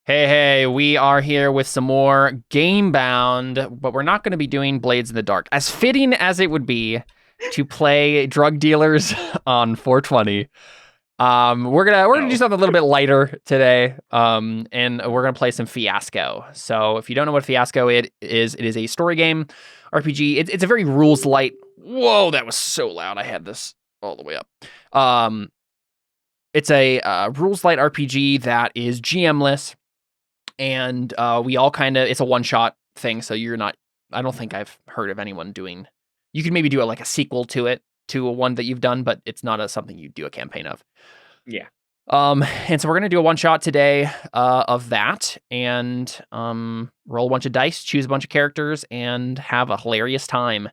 Hey, we are here with some more Gamebound, but we're not going to be doing Blades in the Dark. As fitting as it would be to play drug dealers on 420, we're gonna do something a little bit lighter today, and we're gonna play some Fiasco. So if you don't know what Fiasco it is a story game RPG. It's a very rules light. Whoa, that was so loud. I had this all the way up. It's a rules light RPG that is GM-less. And we all it's a one-shot thing, so I don't think I've heard of anyone doing. You could maybe do like a sequel to it, to a one that you've done, but it's not something you do a campaign of. Yeah. And so we're gonna do a one-shot today of that, and roll a bunch of dice, choose a bunch of characters, and have a hilarious time.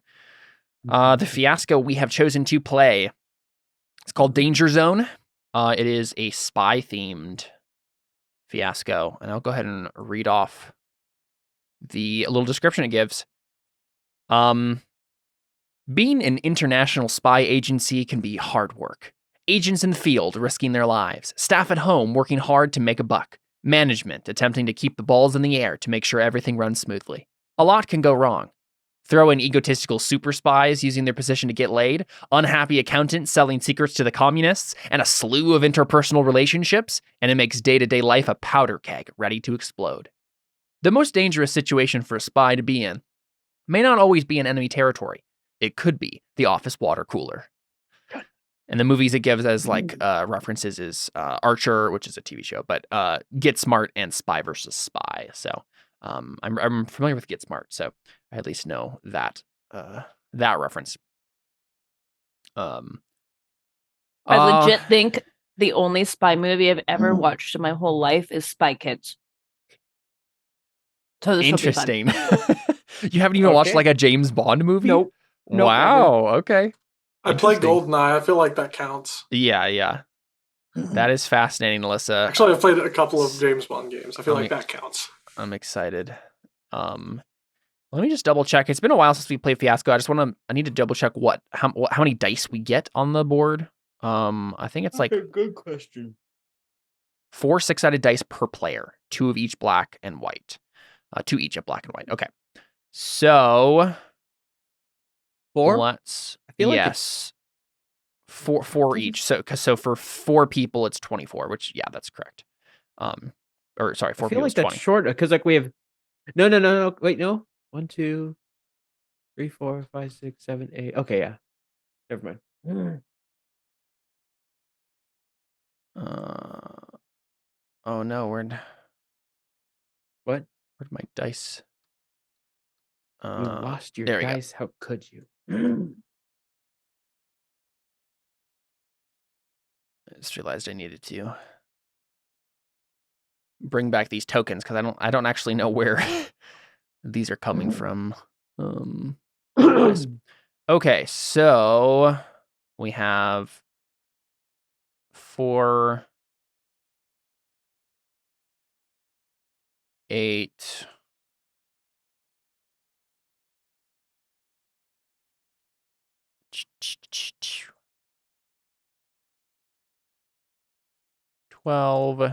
The Fiasco we have chosen to play, it's called Danger Zone. It is a spy-themed Fiasco, and I'll go ahead and read off the little description it gives. Being an international spy agency can be hard work. Agents in the field risking their lives, staff at home working hard to make a buck, management attempting to keep the balls in the air to make sure everything runs smoothly. A lot can go wrong. Throw in egotistical super spies using their position to get laid, unhappy accountants selling secrets to the communists, and a slew of interpersonal relationships, and it makes day-to-day life a powder keg ready to explode. The most dangerous situation for a spy to be in may not always be in enemy territory. It could be the office water cooler. And the movies it gives as references is Archer, which is a TV show, but Get Smart and Spy versus Spy. So I'm familiar with Get Smart, so I at least know that that reference. I legit think the only spy movie I've ever watched in my whole life is Spy Kids. So this interesting. You haven't even watched like a James Bond movie? Nope. Wow. Okay. I played GoldenEye. I feel like that counts. Yeah. That is fascinating, Alyssa. Actually, I've played a couple of James Bond games. I feel like that counts. I'm excited. Let me just double check. It's been a while since we played Fiasco. I need to double check how many dice we get on the board. I think it's good question. 4 6-sided dice per player, 2 of each black and white. 2 each of black and white. Okay. So 4? I feel like yes. 4 each. So for 4 people it's 24, which that's correct. Or sorry, 4 people. I feel like that's that's short because we have no. Wait, no. 1, 2, 3, 4, 5, 6, 7, 8. Okay, yeah. Never mind. Oh no, what? Where'd my dice? You lost your dice. How could you? I just realized I needed to bring back these tokens because I don't actually know where these are coming from. Okay, so we have 4, 8, 12,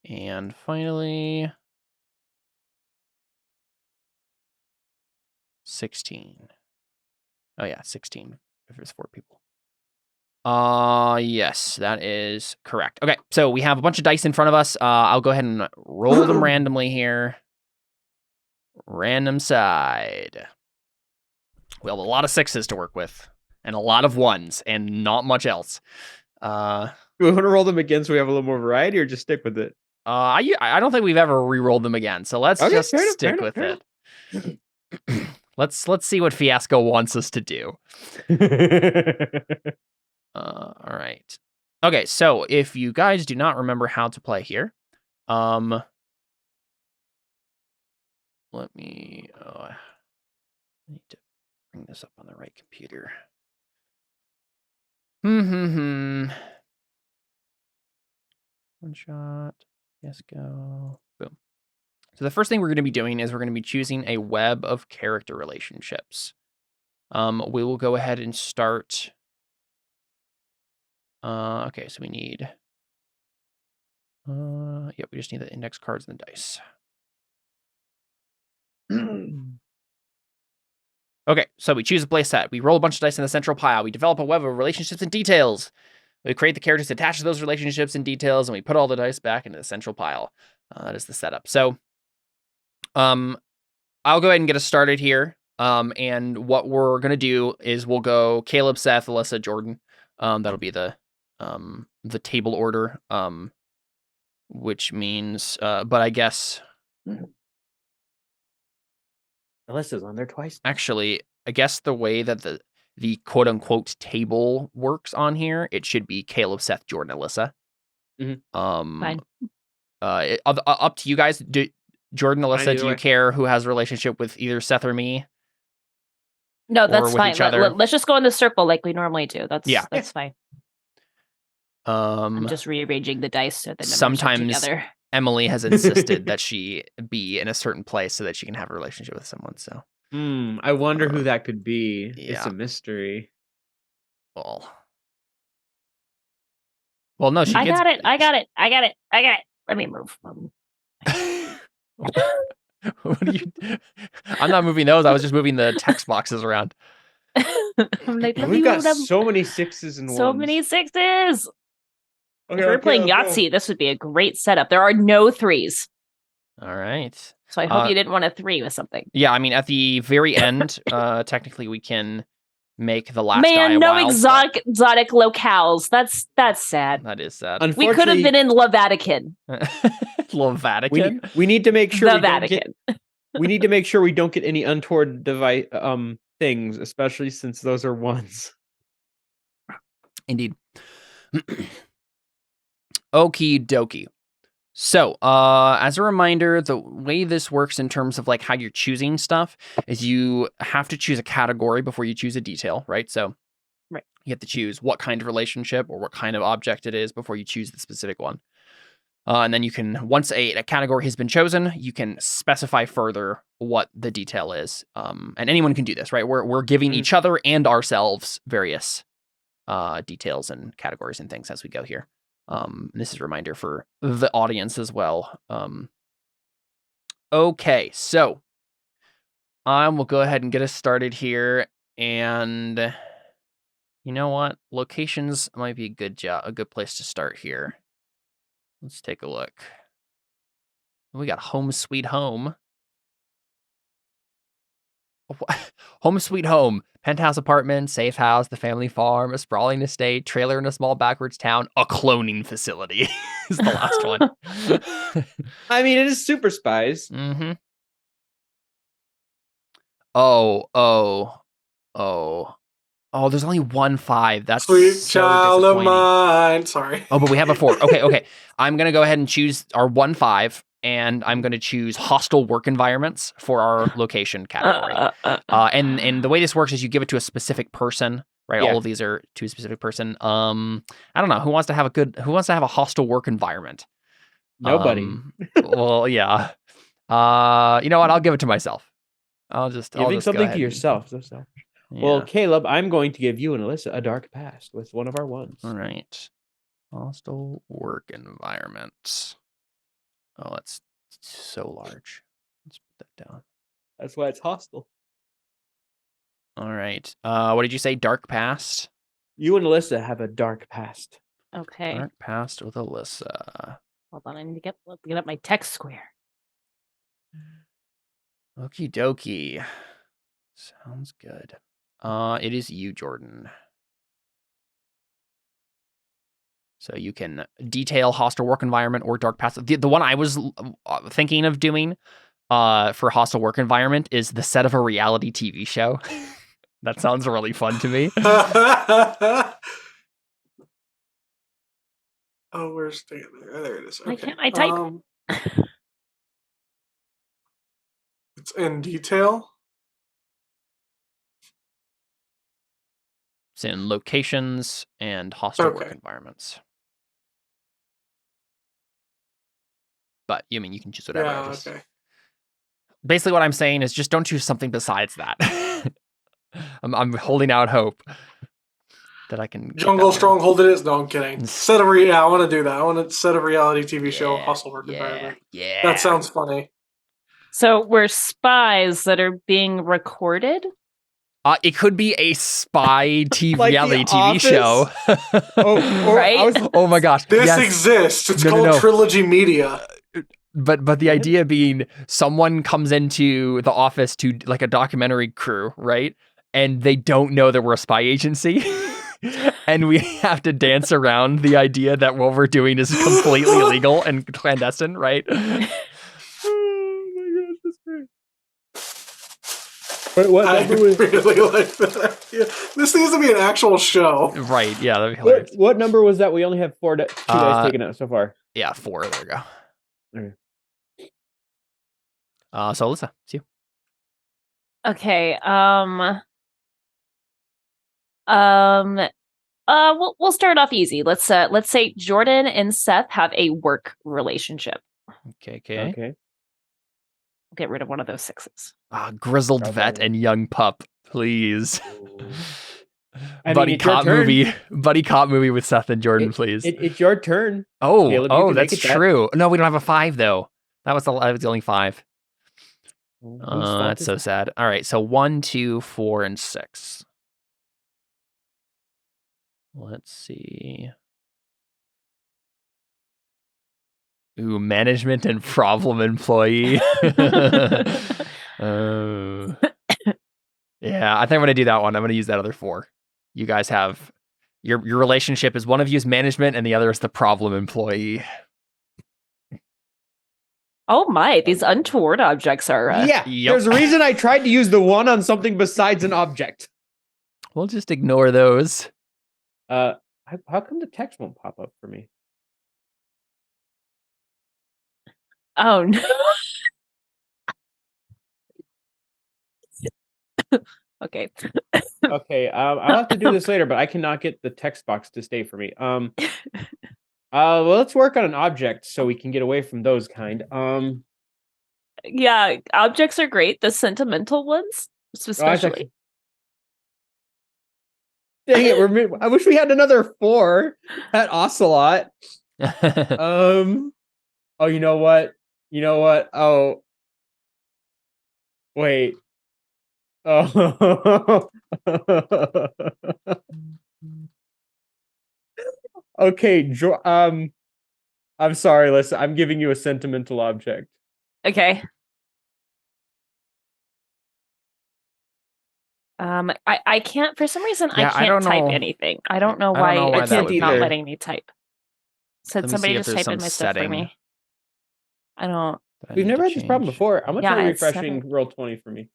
and finally 16. Oh yeah, 16 if there's 4 people. Yes, that is correct. Okay, so we have a bunch of dice in front of us. I'll go ahead and roll them randomly here. Random side. We have a lot of 6s to work with, and a lot of 1s, and not much else. We want to roll them again so we have a little more variety, or just stick with it? I don't think we've ever re-rolled them again, so let's just stick with it. Let's see what Fiasco wants us to do. All right. Okay, so if you guys do not remember how to play here, let me. I need to bring this up on the right computer. One shot. Yes, go. Boom. So the first thing we're going to be doing is we're going to be choosing a web of character relationships. We will go ahead and start. Okay, so we need Yep, we just need the index cards and the dice. Okay, so we choose a play set. We roll a bunch of dice in the central pile. We develop a web of relationships and details. We create the characters attached to those relationships and details, and we put all the dice back into the central pile. That is the setup. So, I'll go ahead and get us started here. And what we're gonna do is we'll go Caleb, Seth, Alyssa, Jordan. That'll be the table order. Which means, but I guess. Alyssa's on there twice. Actually, I guess the way that the quote unquote table works on here, it should be Caleb, Seth, Jordan, Alyssa. Fine. Up to you guys. Jordan, Alyssa, either do you way. care who has a relationship with either Seth or me? No, that's with fine. each other? Let's just go in the circle like we normally do. That's fine. I'm just rearranging the dice so that sometimes together. Emily has insisted that she be in a certain place so that she can have a relationship with someone. So, I wonder who that could be. It's yeah. a mystery. well, no, she I gets. got it. Let me move. What are you? I'm not moving those. I was just moving the text boxes around. We've got so many sixes and so ones. many sixes. Okay, If we were playing Yahtzee, this would be a great setup. There are no threes. All right. So I hope you didn't want a 3 with something. Yeah, I mean, at the very end, technically we can make the last die Man, no wild, exotic locales. That's sad. That is sad. We could have been in La Vatican. Little Vatican. We need to make sure The Vatican. We need to make sure we don't get any untoward things, especially since those are ones. Indeed. Okie dokie. So, as a reminder, the way this works in terms of like how you're choosing stuff is you have to choose a category before you choose a detail, right? So, right. You have to choose what kind of relationship or what kind of object it is before you choose the specific one. And then you can, once a category has been chosen, you can specify further what the detail is. And anyone can do this, right? We're giving each other and ourselves various details and categories and things as we go here. This is a reminder for the audience as well. Okay, so I will go ahead and get us started here. And you know what? Locations might be a good place to start here. Let's take a look. We got Home Sweet Home. Home Sweet Home. Penthouse apartment, safe house, the family farm, a sprawling estate, trailer in a small backwards town, a cloning facility is the last one. I mean, it is Super Spies. Mm-hmm. Oh, there's only 1 5. That's Sweet so child of disappointing. mine. Sorry. Oh, but we have a 4. Okay. I'm going to go ahead and choose our 1 5, and I'm going to choose hostile work environments for our location category. And the way this works is you give it to a specific person, right? Yeah. All of these are to a specific person. I don't know. Who wants to have a hostile work environment? Nobody. Well, yeah. You know what? I'll give it to myself. I'll just Giving go something ahead to yourself. So selfish. Yeah. Well, Caleb, I'm going to give you and Alyssa a dark past with one of our ones. All right. Hostile work environment. Oh, that's so large. Let's put that down. That's why it's hostile. All right. What did you say? Dark past? You and Alyssa have a dark past. Okay. Dark past with Alyssa. Hold on. I need to get up my text square. Okie dokie. Sounds good. It is you, Jordan. So you can detail hostile work environment or dark past. The one I was thinking of doing for hostile work environment is the set of a reality TV show. That sounds really fun to me. Oh, where's the there it is. Okay. Why can't I type? It's in detail. It's in locations and hostile work Okay. environments. But you can choose whatever. Yeah, okay. Basically, what I'm saying is just don't choose something besides that. I'm holding out hope. that I can. Jungle Stronghold it is. No, I'm kidding. I want to do that. I want to set a reality TV show hustle work environment. Yeah. That sounds funny. So we're spies that are being recorded? It could be a spy Like reality The TV show. Right? Oh my gosh. This yes. exists. It's No, called no. Trilogy Media. But the idea being someone comes into the office to like a documentary crew, right? And they don't know that we're a spy agency. And we have to dance around the idea that what we're doing is completely illegal and clandestine, right? Oh my gosh, that's great. What I number was really like that idea. This needs to be an actual show. Right, yeah, that'd be hilarious. what number was that? We only have two dice taken out so far. Yeah, 4, there we go. Okay. So Alyssa, it's you. Okay. We'll start off easy. Let's say Jordan and Seth have a work relationship. Okay. Get rid of one of those 6s. Grizzled Okay. vet and young pup, please. I mean, Buddy it's your cop turn. movie with Seth and Jordan, please. It's your turn. Oh, Caleb, you can that's make it that. true. No, we don't have a 5 though. That was the only 5. Whose fault That's is so it? sad. All right, so 1, 2, 4, and 6. Let's see. Ooh, management and problem employee. Yeah, I think I'm gonna do that one. I'm gonna use that other 4. You guys have your relationship is one of you is management and the other is the problem employee. Oh my, these untoward objects are. Yeah, Yep. there's a reason I tried to use the 1 on something besides an object. We'll just ignore those. How come the text won't pop up for me? Oh no. Okay. Okay, I'll have to do this later, but I cannot get the text box to stay for me. Well, let's work on an object so we can get away from those kind. Yeah, objects are great. The sentimental ones, especially. Dang it! I wish we had another 4 at Ocelot. Oh, you know what? Oh, wait. Oh. Okay, I'm sorry, Lisa. I'm giving you a sentimental object. Okay. I can't, for some reason, Yeah, I I don't can't type know. anything. I don't know I don't why, know why it's that would not be. letting me type. Said Let me somebody see if just there's type in some my stuff for setting me. I don't. that I We've need never to had this problem change. before. I'm gonna Yeah, try it's refreshing never- roll 20 for me.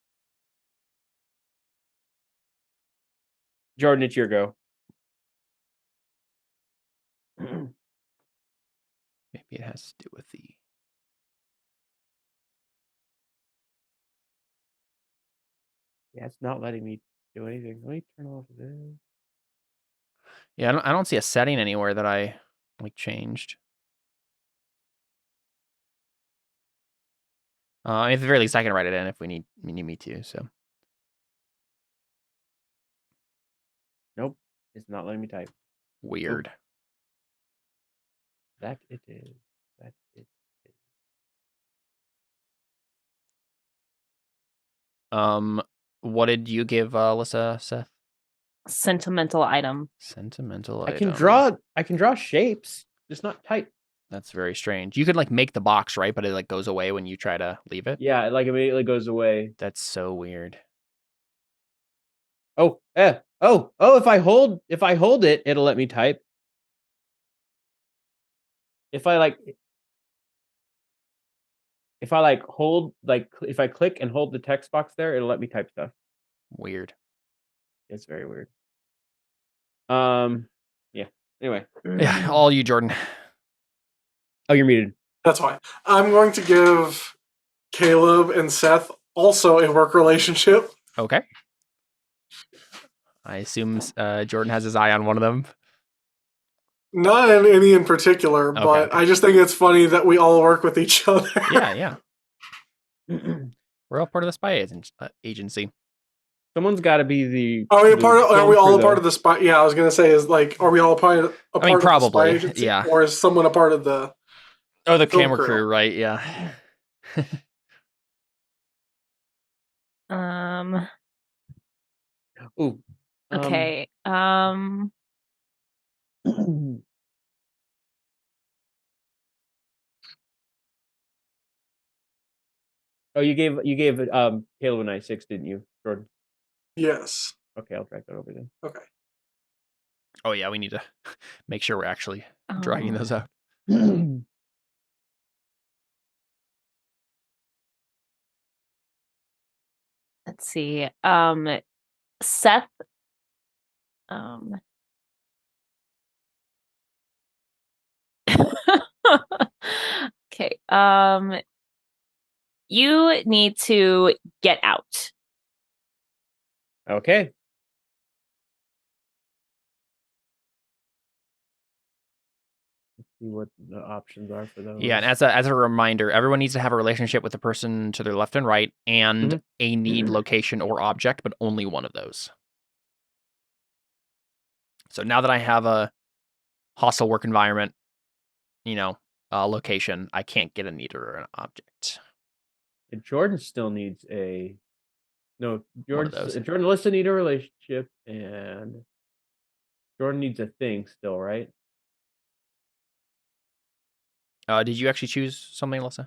Jordan, it's your go. Maybe it has to do with the. Yeah, it's not letting me do anything. Let me turn off this. Yeah, I don't see a setting anywhere that I like changed. At the very least, I can write it in if we need me to. So Nope, it's not letting me type. weird. That it is. That it is. What did you give Alyssa, Seth? Sentimental item. Sentimental. I can item. draw shapes, just not type. That's very strange. You could like make the box, right? But it like goes away when you try to leave it. Yeah, it like immediately goes away. That's so weird. Oh, if I hold it, it'll let me type. If I click and hold the text box there, it'll let me type stuff. Weird. It's very weird. Yeah. Anyway. Yeah, all you, Jordan. Oh, you're muted. That's why. I'm going to give Caleb and Seth also a work relationship. Okay. I assume Jordan has his eye on one of them. Not in any in particular, but okay. I just think it's funny that we all work with each other. Yeah. We're all part of the spy agency. Someone's got to be the. Are we all a though. part of the spy? Yeah, I was gonna say are we all a part of the probably, spy agency? yeah. Or is someone a part of the? Oh, the film camera crew, right? Yeah. Ooh. Okay. Oh, you gave Caleb and I 6, didn't you, Jordan? Yes. Okay, I'll drag that over then. Okay. Oh yeah, we need to make sure we're actually dragging those out. Let's see. Seth. Okay. You need to get out. Okay. Let's see what the options are for those. Yeah, and as a reminder, everyone needs to have a relationship with the person to their left and right, and a need, location, or object, but only one of those. So now that I have a hostile work environment, location, I can't get a need or an object. And Jordan still needs a. No, One of those. Jordan lists to need a relationship, and Jordan needs a thing still, right? Did you actually choose something, Alyssa?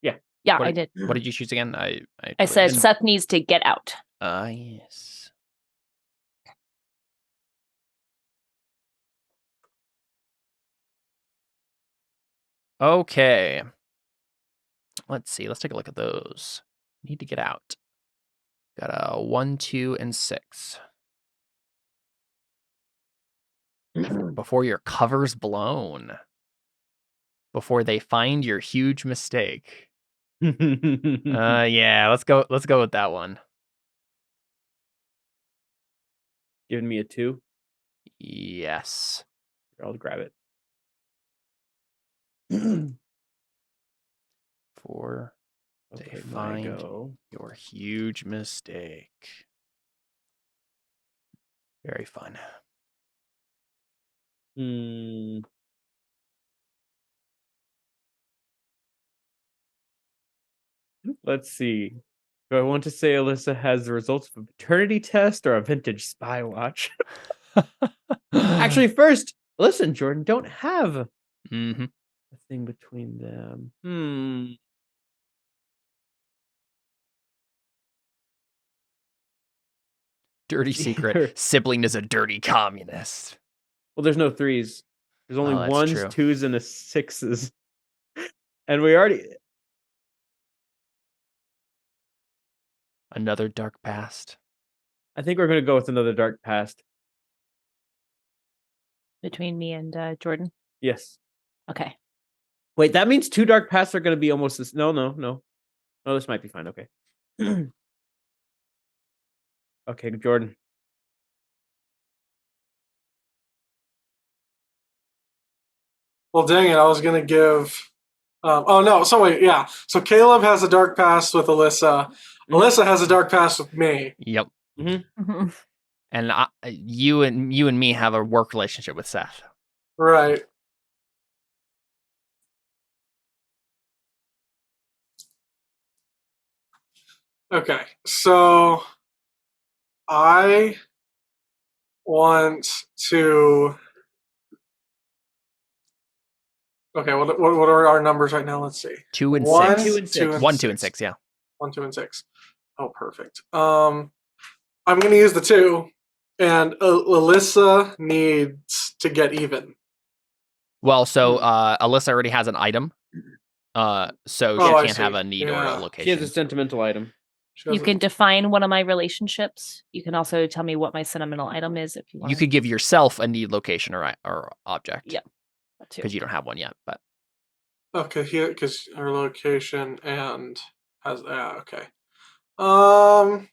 Yeah. Yeah, I did. What did you choose again? I said Seth needs to get out. Yes. Okay. Let's see. Let's take a look at those. Need to get out. Got a 1, 2, and 6. Before your cover's blown. Before they find your huge mistake. Yeah, let's go with that one. Giving me a 2? Yes. I'll grab it. For they find your huge mistake. Very fun. Let's see. Do I want to say Alyssa has the results of a paternity test or a vintage spy watch? Actually, first, Alyssa and Jordan don't have a thing between them. Dirty secret. Sibling is a dirty communist. Well, there's no 3s. There's only 1s, true. 2s, and a 6s. And we already... Another dark past. I think we're going to go with another dark past. Between me and Jordan? Yes. Okay. Wait, that means 2 dark pasts are going to be almost this. No. Oh, this might be fine. Okay. Okay, Jordan. Well, dang it! I was gonna give. Oh no! So wait, yeah. So Caleb has a dark past with Alyssa. Alyssa has a dark past with me. Yep. And you and me have a work relationship with Seth. Right. Okay, so I want to. Okay, what are our numbers right now? Let's see. 2 and 1, 6. 2 and 1, 6. 2, and 6. Yeah. 1, 2, and 6. Oh, perfect. I'm going to use the 2, and Alyssa needs to get even. Well, so Alyssa already has an item, so she can't have a need or a location. She has a sentimental item. You can define one of my relationships. You can also tell me what my sentimental item is if you want. You could give yourself a need, location, or object. Yeah. Because you don't have one yet, but. Okay, here, because her location and has okay. What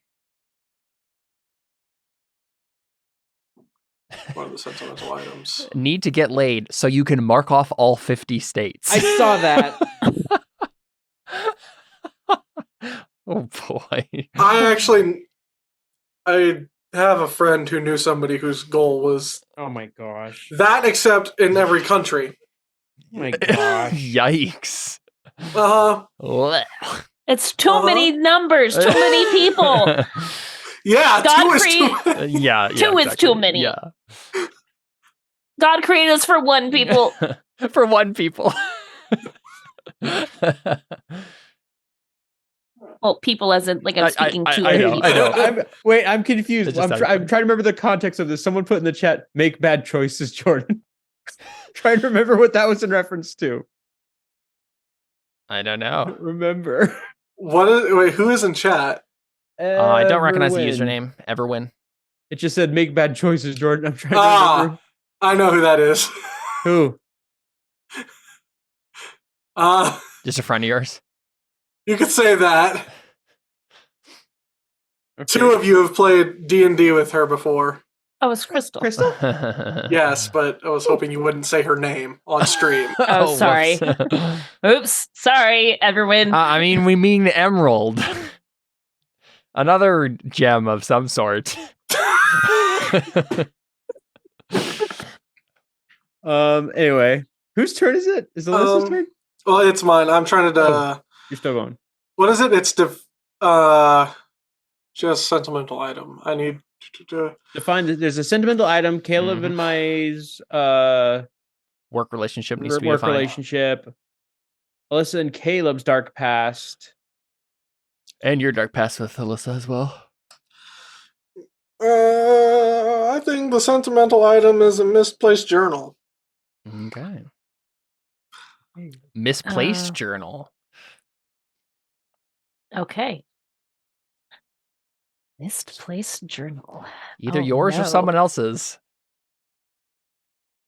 are the sentimental items? Need to get laid so you can mark off all 50 states. I saw that. Oh boy. I actually I have a friend who knew somebody whose goal was Oh my gosh. that, except in every country. Oh my gosh. Yikes. Uh-huh. It's too many numbers, too many people. Yeah, God two is create- too Yeah. Two is too many. Yeah. God created us for one people. For one people. Well, people as in like I'm speaking to I know, people. I know. I'm confused. It just sounds I'm funny. trying to remember the context of this. Someone put in the chat, "Make bad choices, Jordan." Trying to remember what that was in reference to. I don't know. Remember. Wait, who is in chat? I don't recognize the Everwin. username. Everwin. It just said "Make bad choices, Jordan." I'm trying to remember I know who that is. who. Just a friend of yours. You could say that. Okay. Two of you have played D&D with her before. Oh, it's Crystal. Crystal? Yes, but I was hoping you wouldn't say her name on stream. Oh, sorry. whoops. Oops. Sorry, everyone. I mean, we mean Emerald. Another gem of some sort. Anyway, whose turn is it? Is Alyssa's turn? Well, it's mine. I'm trying to... You're still going. What is it? It's just sentimental item. I need to... Define that there's a sentimental item. Caleb and my Work relationship needs to be work defined. relationship. Alyssa and Caleb's dark past. And your dark past with Alyssa as well. I think the sentimental item is a misplaced journal. Okay. Misplaced journal. Okay. Misplaced journal. Either yours or someone else's.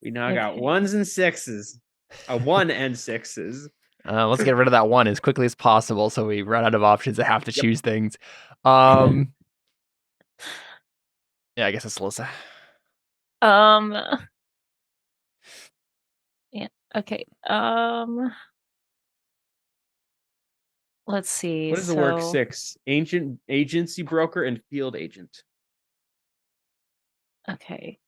We now got ones and sixes. A 1 and 6s. Let's get rid of that one as quickly as possible so we run out of options and have to choose things. Yeah, I guess it's Alyssa. Yeah. Okay. Let's see. What is the work 6? Agency broker and field agent. Okay.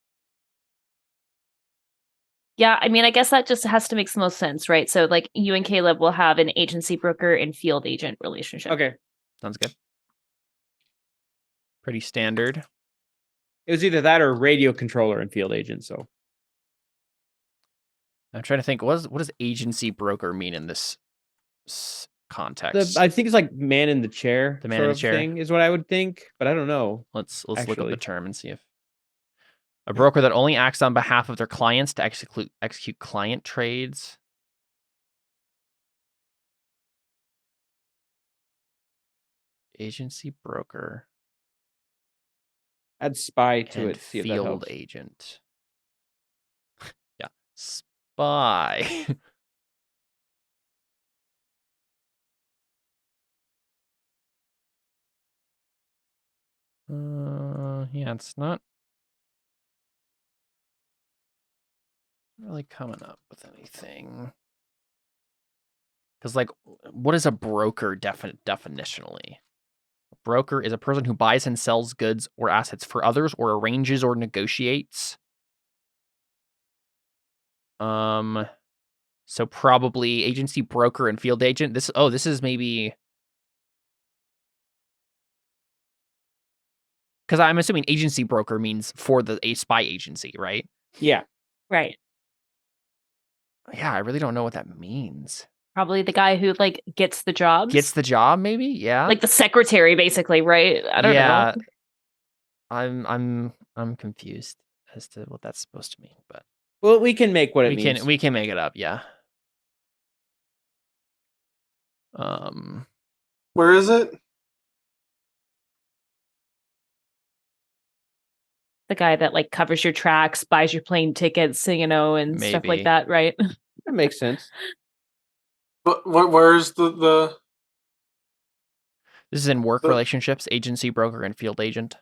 Yeah, I mean, I guess that just has to make the most sense, right? So, like, you and Caleb will have an agency broker and field agent relationship. Okay. Sounds good. Pretty standard. It was either that or radio controller and field agent, so. I'm trying to think, what does agency broker mean in this context? I think it's like man in the chair. The man in the chair thing is what I would think, but I don't know. Let's look up the term and see if a broker that only acts on behalf of their clients to execute client trades. Agency broker. Add spy to and it. See if that field helps. agent. Yeah, spy. Yeah, it's not really coming up with anything. Because, like, what is a broker definitionally? A broker is a person who buys and sells goods or assets for others or arranges or negotiates. So probably agency, broker, and field agent. This is maybe... Because I'm assuming agency broker means for a spy agency, right? Yeah. Right. Yeah, I really don't know what that means. Probably the guy who, like, gets the jobs. Gets the job, maybe? Yeah. Like the secretary, basically, right? I don't know. I'm confused as to what that's supposed to mean, but well, we can make what it means. We can make it up, yeah. Where is it? The guy that, like, covers your tracks, buys your plane tickets, you know, and stuff like that, right? That makes sense. But where's the? This is in work relationships, agency, broker, and field agent.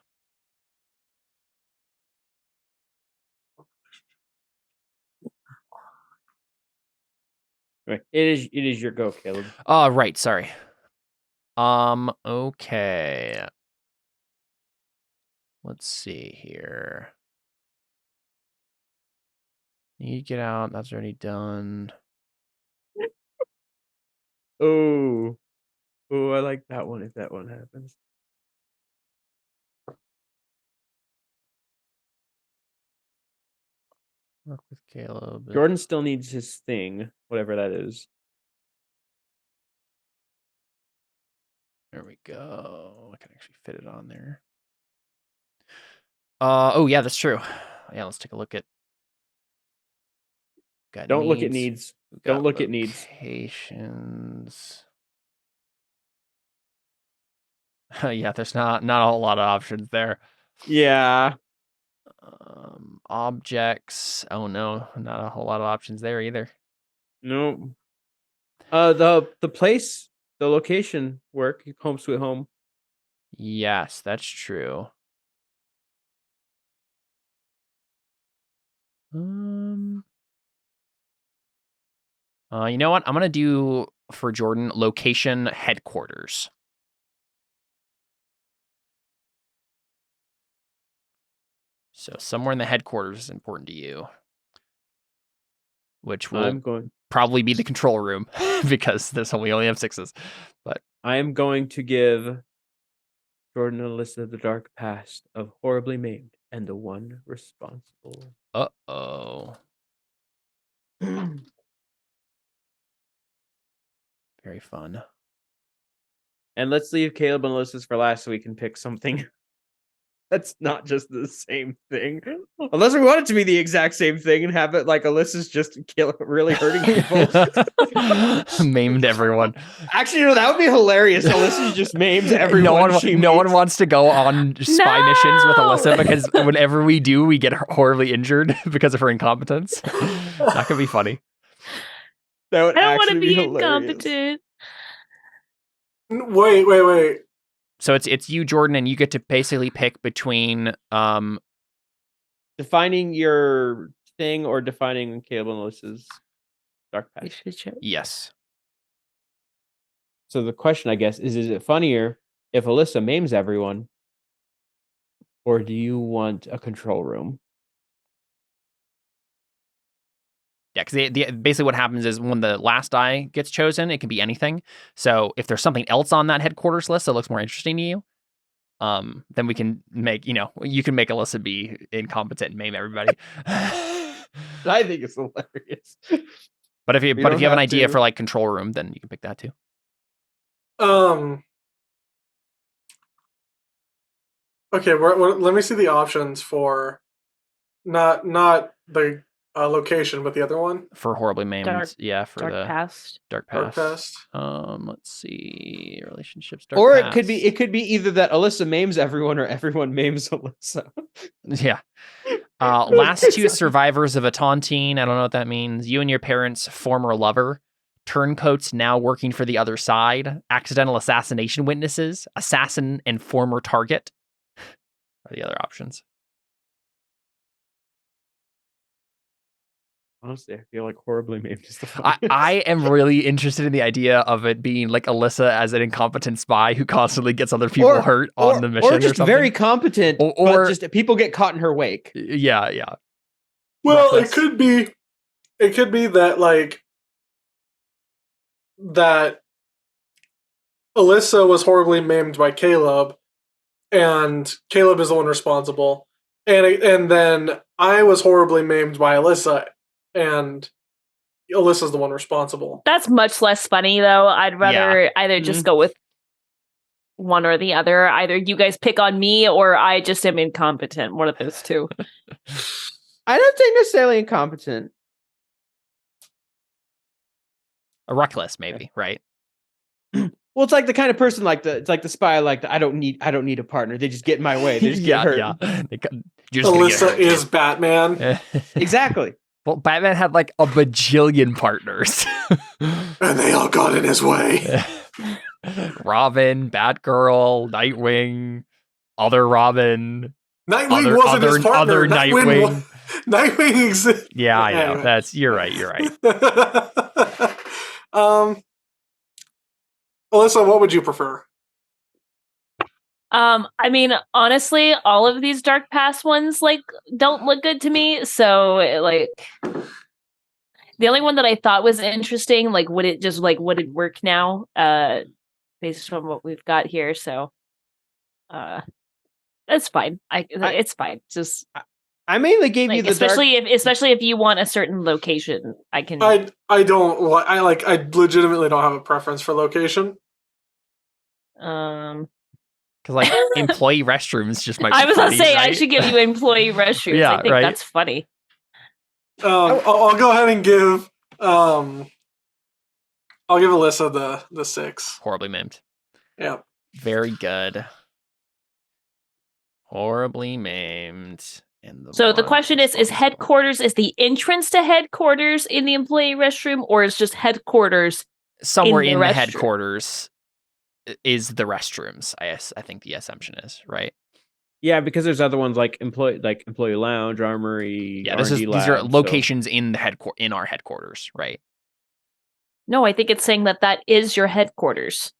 Right. It is your go, Caleb. Oh, right, sorry. Okay. Let's see here. Need to get out. That's already done. Oh, I like that one. If that one happens, Work with Caleb. Jordan still needs his thing, whatever that is. There we go. I can actually fit it on there. Oh yeah, that's true. Yeah, let's take a look at. Don't look at needs. Don't look at needs. Locations. Yeah, there's not a whole lot of options there. Yeah. Objects. Oh no, not a whole lot of options there either. No. The place, the location work. Home sweet home. Yes, that's true. You know what? I'm gonna do for Jordan location headquarters. So somewhere in the headquarters is important to you, which will probably be the control room because we only have 6s. But I am going to give Jordan a list of the dark past of horribly maimed and the one responsible. Uh-oh. Very fun. And let's leave Caleb and Alyssa's for last so we can pick something that's not just the same thing. Unless we want it to be the exact same thing and have it like Alyssa's just really hurting people. Maimed everyone. Actually, no, that would be hilarious. Alyssa's just maimed everyone. No one wants to go on spy missions with Alyssa because whenever we do, we get horribly injured because of her incompetence. That could be funny. That would I don't want to be hilarious. incompetent. Wait. So it's you, Jordan, and you get to basically pick between defining your thing or defining Caleb and Alyssa's dark past. Yes. So the question, I guess, is it funnier if Alyssa maims everyone, or do you want a control room? Yeah, because basically what happens is when the last die gets chosen, it can be anything. So if there's something else on that headquarters list that looks more interesting to you, then we can make, you can make Alyssa be incompetent and maim everybody. I think it's hilarious. But if you have an idea for like control room, then you can pick that too. Okay, let me see the options for not the location, but the other one for horribly maimed. Dark past. Dark past. Let's see, relationships. Or it could be either that Alyssa maims everyone or everyone maims Alyssa. Yeah. Last two survivors of a tontine. I don't know what that means. You and your parents' former lover. Turncoats now working for the other side. Accidental assassination witnesses. Assassin and former target are the other options. Honestly, I feel like horribly maimed is the funniest. I am really interested in the idea of it being like Alyssa as an incompetent spy who constantly gets other people hurt on the mission, or just very competent, but just people get caught in her wake. Yeah. Well, it could be that like that Alyssa was horribly maimed by Caleb, and Caleb is the one responsible, and then I was horribly maimed by Alyssa. And Alyssa's the one responsible. That's much less funny, though. I'd rather either just go with one or the other. Either you guys pick on me or I just am incompetent. One of those two. I don't think necessarily incompetent. A reckless, maybe, right? Well, it's like the kind of person it's like the spy, I don't need a partner. They just get in my way. They just get hurt. Yeah. Alyssa is Batman. Exactly. Well, Batman had like a bajillion partners. And they all got in his way. Robin, Batgirl, Nightwing, other Robin. Nightwing wasn't his partner. Other Nightwing. Nightwing exists. Yeah, I know. Anyway. You're right. Alyssa, what would you prefer? I mean, honestly, all of these dark past ones like don't look good to me. So like the only one that I thought was interesting, like would it work now? Based on what we've got here. So that's fine. It's fine. Just I mainly gave you the especially if you want a certain location, I can. I legitimately don't have a preference for location. Because like employee restrooms just might. I was gonna funny, say right? I should give you employee restrooms. Yeah, I think right. that's funny. I'll go ahead and give I'll give Alyssa the 6. Horribly maimed. Yeah. Very good. Horribly maimed. So the question is headquarters, is the entrance to headquarters in the employee restroom, or is just headquarters somewhere in the restroom? headquarters is the restrooms? I think the assumption is, right? Yeah, because there's other ones like employee lounge, armory. Yeah, these are locations in our headquarters, right? No, I think it's saying that is your headquarters.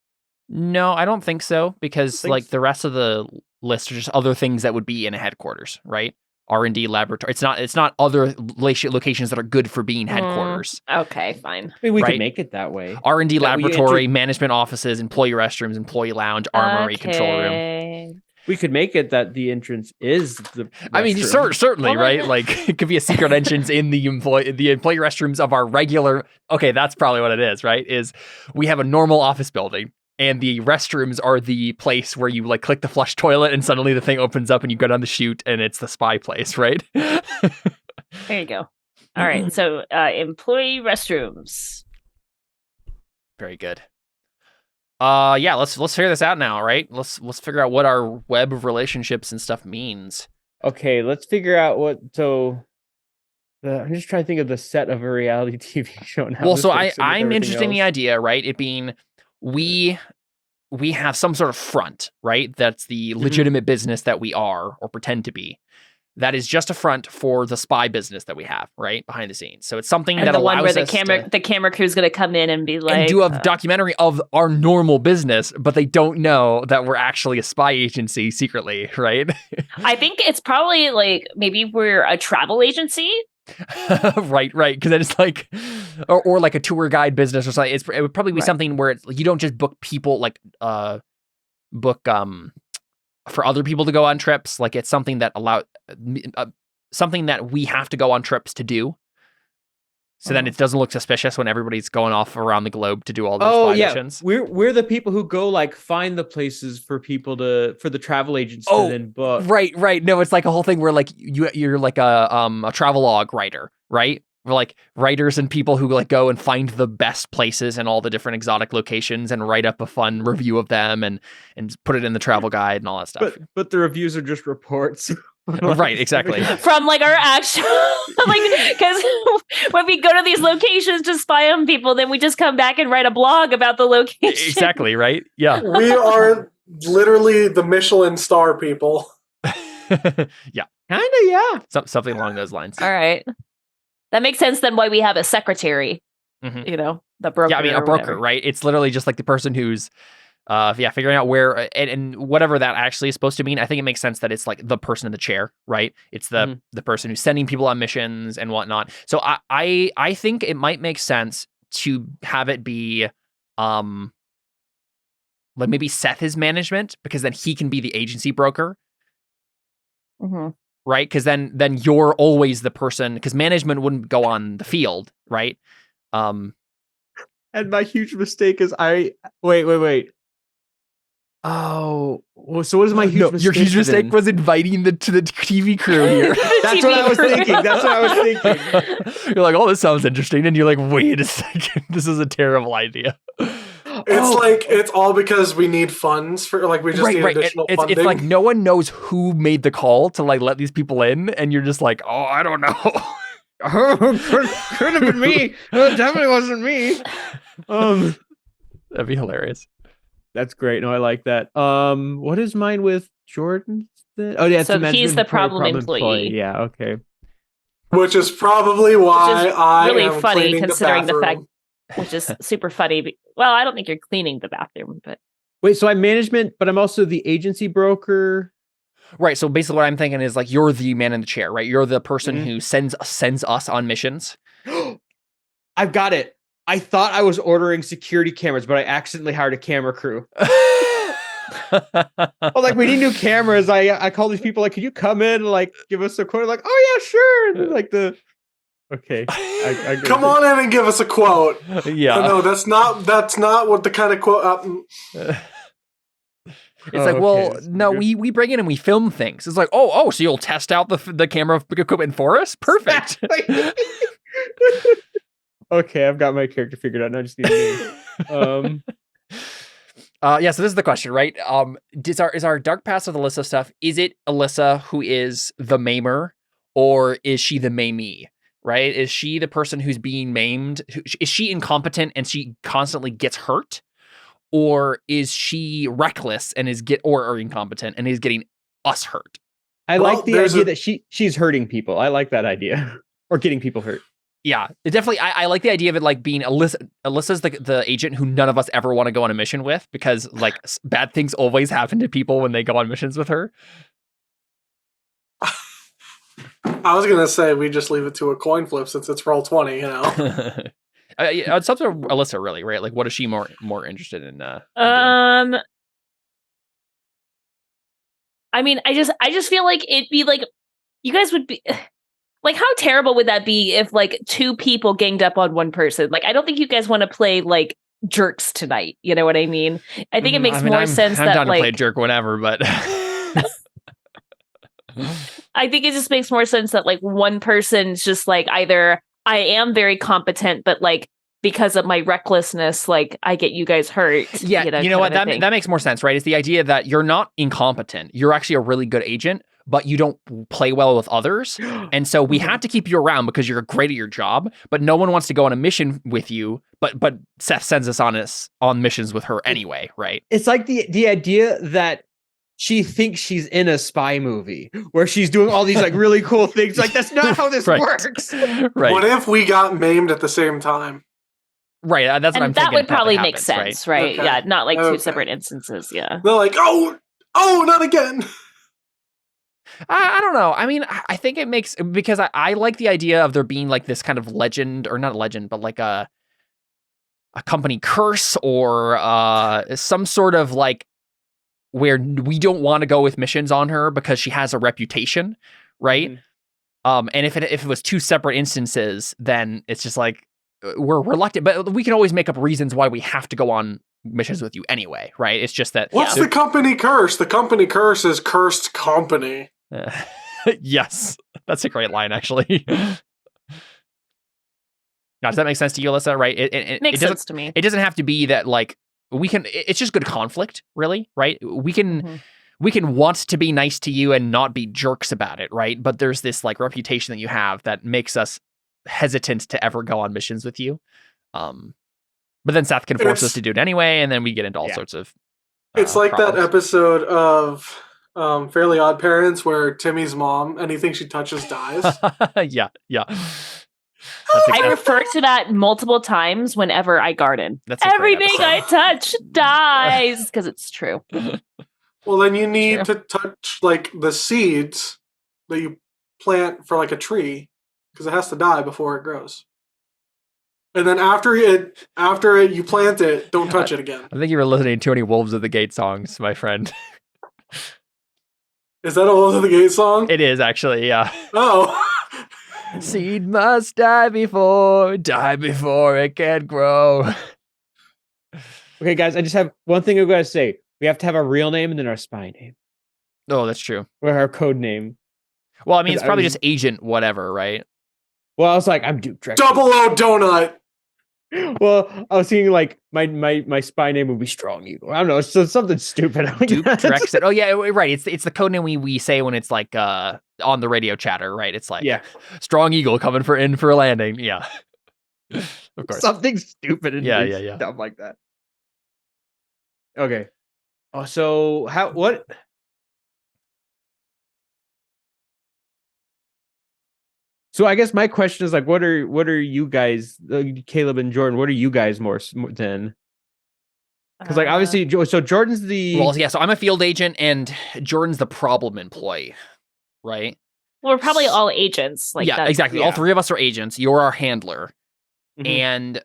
No, I don't think so, because like the rest of the list are just other things that would be in a headquarters, right? R&D laboratory. It's not other locations that are good for being headquarters. Okay, fine. I mean, we right? could make it that way. R&D laboratory, management offices, employee restrooms, employee lounge, armory, control room. We could make it that the entrance is the restroom. I mean, certainly, right? Like it could be a secret entrance in the employee restrooms of our regular. Okay, that's probably what it is, right? Is we have a normal office building, and the restrooms are the place where you like click the flush toilet, and suddenly the thing opens up, and you go down the chute, and it's the spy place, right? There you go. All right, so employee restrooms. Very good. Yeah, let's figure this out now, right? Let's figure out what our web of relationships and stuff means. Okay, let's figure out what. So, I'm just trying to think of the set of a reality TV show now. Well, so I'm interested in the idea, right? It being we have some sort of front, right? That's the legitimate business that we are or pretend to be. That is just a front for the spy business that we have, right, behind the scenes. So it's something that allows one where us the camera crew's going to come in and be like, and do a documentary of our normal business, but they don't know that we're actually a spy agency secretly, right? I think it's probably like maybe we're a travel agency. right, because then it's like, or like a tour guide business or something. It would probably be something where it's, you don't just book people like book for other people to go on trips. Like it's something that something that we have to go on trips to do. So then it doesn't look suspicious when everybody's going off around the globe to do all those spy missions. We're the people who go like find the places for people for the travel agents to then book. Right. No, it's like a whole thing where like you're like a travelogue writer, right? We're like writers and people who like go and find the best places and all the different exotic locations and write up a fun review of them and put it in the travel guide and all that stuff. But the reviews are just reports. Right, exactly. From like our actual, like, because when we go to these locations to spy on people, then we just come back and write a blog about the location. Exactly, right? Yeah. We are literally the Michelin star people. Yeah. Kind of, yeah. Something along those lines. All right. That makes sense then why we have a secretary, you know, the broker. Yeah, I mean, a broker, right? It's literally just like the person who's, figuring out where, and whatever that actually is supposed to mean. I think it makes sense that it's like the person in the chair, right? It's the person who's sending people on missions and whatnot. So I think it might make sense to have it be, like maybe Seth is management, because then he can be the agency broker. Right? Because then you're always the person, because management wouldn't go on the field, right? And my huge mistake is wait. Oh, well, so what is my huge mistake? Your huge mistake was inviting to the TV crew here. That's what I was thinking. You're like, oh, this sounds interesting. And you're like, wait a second. This is a terrible idea. It's all because we need funds for like we just need additional funding. It's like no one knows who made the call to like let these people in, and you're just like, oh, I don't know. Could have been me. It definitely wasn't me. That'd be hilarious. That's great. No, I like that. What is mine with Jordan? Oh yeah, so he's the problem employee. Yeah, okay. Which is probably why I really am funny considering the fact, which is super funny. Well, I don't think you're cleaning the bathroom, but Wait, so I'm management, but I'm also the agency broker. Right. So basically what I'm thinking is like, you're the man in the chair, right? You're the person Mhm. who sends us on missions. I've got it. I thought I was ordering security cameras, but I accidentally hired a camera crew. Oh, like we need new cameras. I call these people like, could you come in and like give us a quote? Like, oh yeah, sure. And then, like okay. I Come on in and give us a quote. Yeah. No, that's not what the kind of quote. It's like, well, no, we bring in and we film things. It's like, oh, so you'll test out the camera equipment for us? Perfect. Okay, I've got my character figured out. Now I just need a name. Yeah, so this is the question, right? Is our Dark Past of Alyssa stuff, is it Alyssa who is the maimer, or is she the maimee, right? Is she the person who's being maimed? Is she incompetent and she constantly gets hurt? Or is she reckless and or incompetent and is getting us hurt? I like the idea that she's hurting people. I like that idea. Or getting people hurt. Yeah, it definitely. I like the idea of it like being Alyssa's the agent who none of us ever want to go on a mission with, because like bad things always happen to people when they go on missions with her. I was gonna say we just leave it to a coin flip since it's roll 20, you know. It's up to Alyssa, really, right? Like, what is she more interested in? I mean, I just feel like it'd be like you guys would be. Like, how terrible would that be if, like, two people ganged up on one person? Like, I don't think you guys want to play, like, jerks tonight. You know what I mean? I think it makes more sense I'm that, down like... to play jerk whenever, but... I think it just makes more sense that, like, one person's just, like, either I am very competent, but, like, because of my recklessness, like, I get you guys hurt. Yeah, you know what? That makes more sense, right? It's the idea that you're not incompetent. You're actually a really good agent, but you don't play well with others. And so we have to keep you around because you're great at your job, but no one wants to go on a mission with you. But Seth sends us on missions with her anyway, right? It's like the idea that she thinks she's in a spy movie where she's doing all these like really cool things. Like, that's not how this works. Right. What if we got maimed at the same time? Right, that's what I'm thinking. That would probably make happens, sense, right? Okay. Yeah, not like two separate instances. Yeah. They're like, oh, not again. I don't know. I mean, I think it makes, because I like the idea of there being like this kind of legend, or not legend, but like a company curse, or some sort of like where we don't want to go with missions on her because she has a reputation, right? Mm-hmm. And if it was two separate instances, then it's just like we're reluctant, but we can always make up reasons why we have to go on missions with you anyway, right? It's just that... What's the company curse? The company curse is cursed company. Yes, that's a great line, actually. Now, does that make sense to you, Alyssa? Right? It makes sense to me. It doesn't have to be that like we can. It's just good conflict, really, right? We can want to be nice to you and not be jerks about it, right? But there's this like reputation that you have that makes us hesitant to ever go on missions with you. But then Seth can force us to do it anyway, and then we get into all sorts of. It's like problems. that episode of Fairly Odd Parents where Timmy's mom, anything she touches dies. Yeah. I refer to that multiple times whenever I garden. Everything I touch dies, because it's true. Well, then you need to touch like the seeds that you plant for like a tree, because it has to die before it grows. And then after you plant it, don't touch it again. I think you were listening to any Wolves of the Gate songs, my friend. Is that a Wolves of the Gate song? It is, actually, yeah. Oh. Seed must die before it can grow. Okay, guys, I just have one thing I've got to say. We have to have our real name and then our spy name. Oh, that's true. Or our code name. Well, I mean, it's probably just Agent whatever, right? Well, I was like, I'm Duke Drexel. Double O Donut. Well, I was thinking like my spy name would be Strong Eagle. I don't know, it's something stupid. Duke Drexel. Oh yeah, right. It's the code name we say when it's like on the radio chatter, right? It's like Strong Eagle coming for a landing. Yeah, of course. Something stupid and yeah, stuff like that. Okay. Oh, so what? So I guess my question is like, what are you guys, Caleb and Jordan? What are you guys more than? Because like obviously, so Jordan's the Well, yeah. So I'm a field agent, and Jordan's the problem employee, right? we're probably all agents. Like yeah, that's, exactly. yeah. All three of us are agents. You're our handler, Mhm. and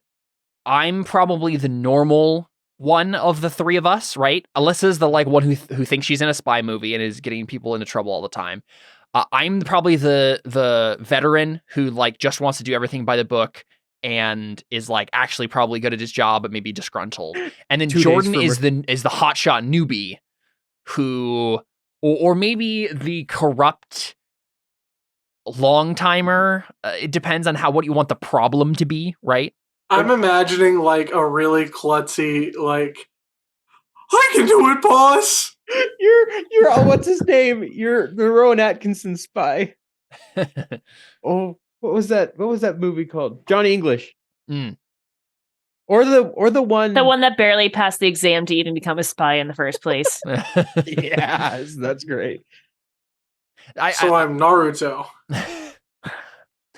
I'm probably the normal one of the three of us, right? Alyssa's the like one who thinks she's in a spy movie and is getting people into trouble all the time. I'm probably the veteran who like just wants to do everything by the book and is like actually probably good at his job but maybe disgruntled. And then 2 days Jordan for is the hotshot newbie who or maybe the corrupt long timer. It depends on what you want the problem to be, right? I'm imagining like a really klutzy, like, I can do it, boss. You're oh, what's his name? You're the Rowan Atkinson spy. Oh, what was that movie called? Johnny English. Mm. Or the one that barely passed the exam to even become a spy in the first place. Yes, that's great. I'm Naruto.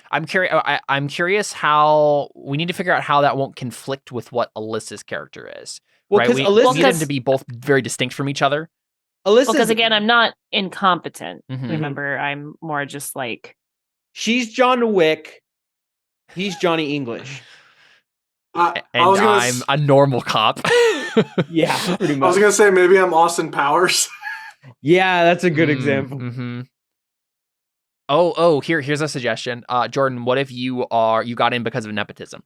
I'm curious. I'm curious how we need to figure out how that won't conflict with what Alyssa's character is. Well, right? because We Alyssa, need them to be both very distinct from each other. Alyssa, Because again, I'm not incompetent. Mhm. Remember, I'm more just like she's John Wick. He's Johnny English. And I'm a normal cop. Yeah, pretty much. I was gonna say maybe I'm Austin Powers. Yeah, that's a good example. Mm-hmm. Oh, here's a suggestion. Jordan, what if you got in because of nepotism?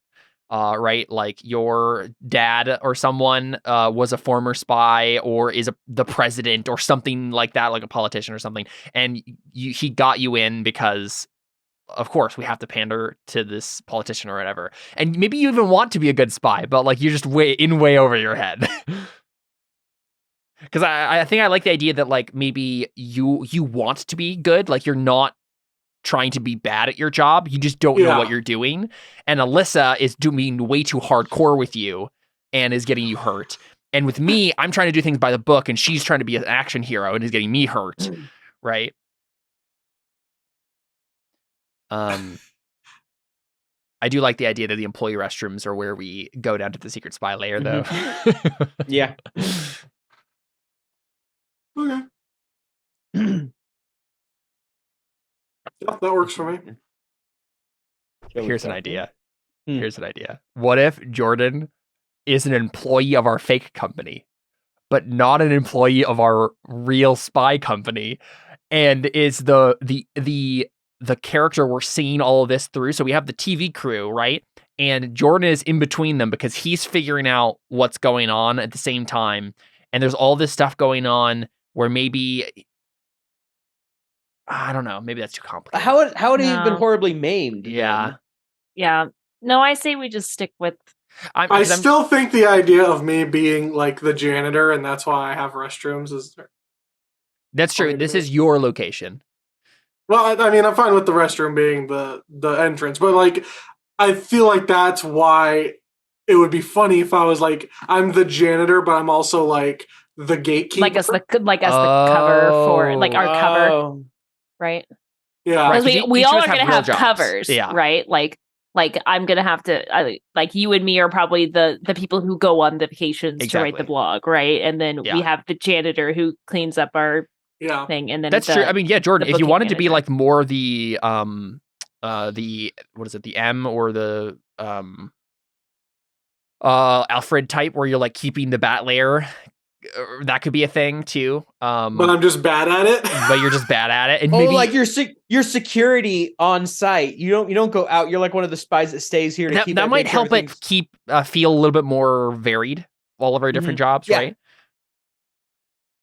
Right? Like your dad or someone was a former spy or is the president or something like that, like a politician or something, and he got you in because, of course, we have to pander to this politician or whatever. And maybe you even want to be a good spy, but like you're just way over your head. Because I think I like the idea that like maybe you want to be good, like you're not trying to be bad at your job. You just don't know what you're doing. And Alyssa is doing way too hardcore with you and is getting you hurt. And with me, I'm trying to do things by the book and she's trying to be an action hero and is getting me hurt. Right? I do like the idea that the employee restrooms are where we go down to the secret spy layer, though. Yeah. Okay. Yeah, that works for me. Here's an idea. Here's an idea. What if Jordan is an employee of our fake company, but not an employee of our real spy company, and is the character we're seeing all of this through? So we have the TV crew, right? And Jordan is in between them because he's figuring out what's going on at the same time. And there's all this stuff going on where maybe, I don't know, maybe that's too complicated. How would he have been horribly maimed? Yeah. Yeah. No, I say we just stick with. I still think the idea of me being like the janitor and that's why I have restrooms is. That's true. This is your location. Well, I mean, I'm fine with the restroom being the entrance, but like, I feel like that's why it would be funny if I was like, I'm the janitor, but I'm also like the gatekeeper. Like as the cover for like our cover, right? Yeah, because we all are going to have jobs. covers, right? Like I'm going to have to, like you and me are probably the people who go on the vacations to write the blog, right? And then we have the janitor who cleans up our thing, and then that's true. I mean, Jordan, if you wanted to be like more the what is it, the M or the Alfred type, where you're like keeping the bat layer, that could be a thing too. But I'm just bad at it. But you're just bad at it. And maybe like your security on site. You don't go out. You're like one of the spies that stays here to keep. That might help it keep feel a little bit more varied. All of our different jobs, right?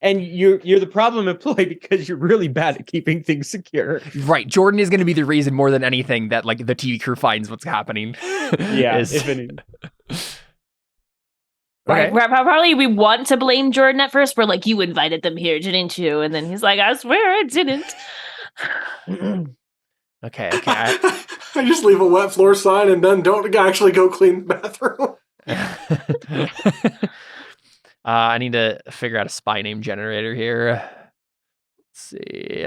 And you're the problem employee because you're really bad at keeping things secure. Right. Jordan is going to be the reason more than anything that like the TV crew finds what's happening. If any. Right. Probably we want to blame Jordan at first. We're like, you invited them here, didn't you? And then he's like, I swear I didn't. Okay. I just leave a wet floor sign and then don't actually go clean the bathroom. I need to figure out a spy name generator here. Let's see.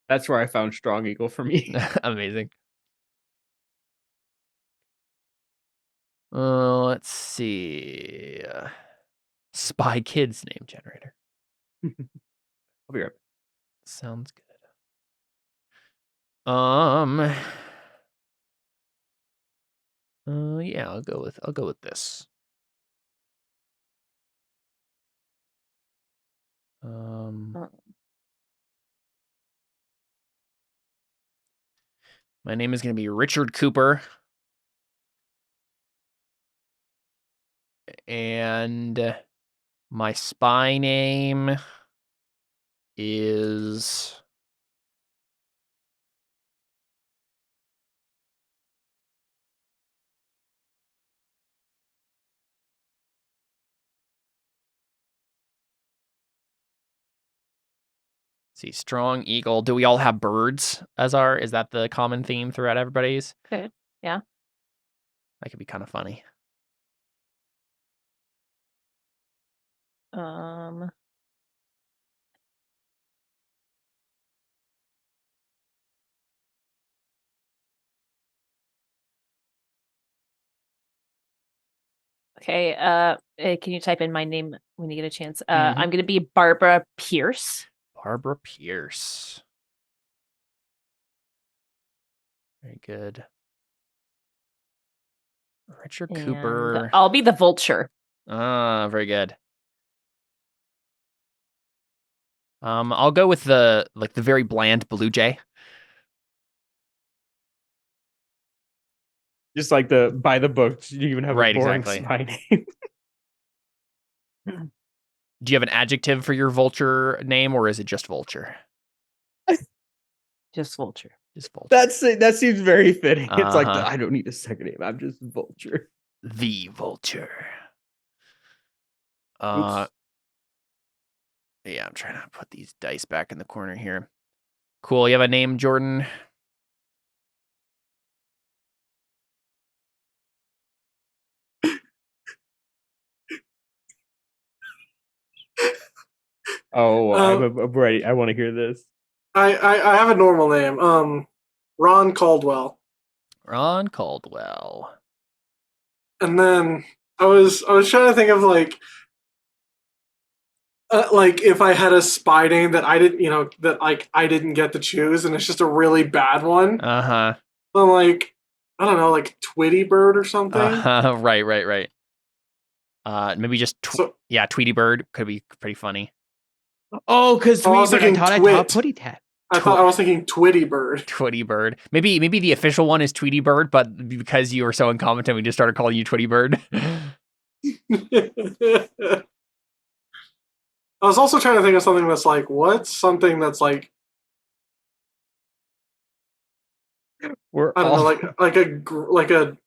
That's where I found Strong Eagle for me. Amazing. Let's see. Spy Kids name generator. I'll be right back. Sounds good. Yeah, I'll go with this. My name is going to be Richard Cooper. And my spy name is... see, Strong Eagle. Do we all have birds as is that the common theme throughout everybody's? Okay. Yeah. That could be kind of funny. Okay. Can you type in my name when you get a chance? I'm gonna be Barbara Pierce. Barbara Pierce. Very good. Richard Cooper. I'll be the Vulture. Very good. I'll go with the very bland Blue Jay. Just like by the book, you even have Right, a boring exactly. spy name. Do you have an adjective for your vulture name, or is it just vulture? Just Vulture. Just vulture. That seems very fitting. It's like Uh-huh. I don't need a second name. I'm just Vulture. The Vulture. Oops. Yeah, I'm trying to put these dice back in the corner here. Cool. You have a name, Jordan? Oh, I'm ready. I want to hear this. I have a normal name. Ron Caldwell. Ron Caldwell. And then I was trying to think of like if I had a spy name that I didn't, that like I didn't get to choose, and it's just a really bad one. Uh-huh. So I'm like, I don't know, like Twitty Bird or something. Right. Maybe just Tweety Bird could be pretty funny. Oh, because I was thinking I Twit. taught Putty Tat. I was thinking Twitty Bird. Twitty Bird. Maybe the official one is Tweety Bird, but because you were so incompetent, we just started calling you Twitty Bird. I was also trying to think of something that's like, what's something that's like, I don't know, like a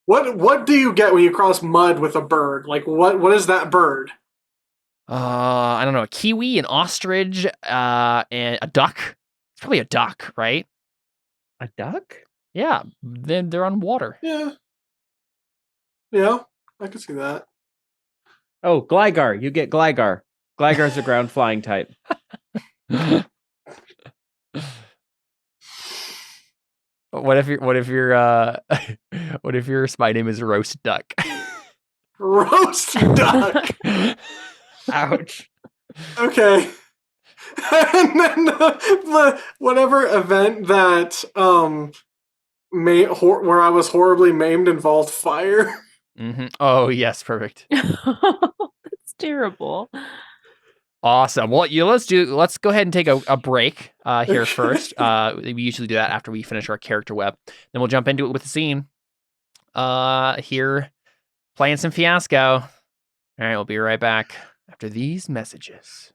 what do you get when you cross mud with a bird? Like what is that bird? I don't know, a kiwi, an ostrich, and a duck. It's probably a duck, right? A duck? Yeah, then they're on water. Yeah, I can see that. Oh, Gligar. You get Gligar. Gligar's a ground flying type. What if your spy name is Roast Duck? Roast Duck. Ouch. Okay. And then whatever event that where I was horribly maimed involved fire. Mm-hmm. Oh yes, perfect. That's terrible. Awesome. Well, let's go ahead and take a break here first. We usually do that after we finish our character web. Then we'll jump into it with the scene. Here, playing some Fiasco. All right, we'll be right back after these messages.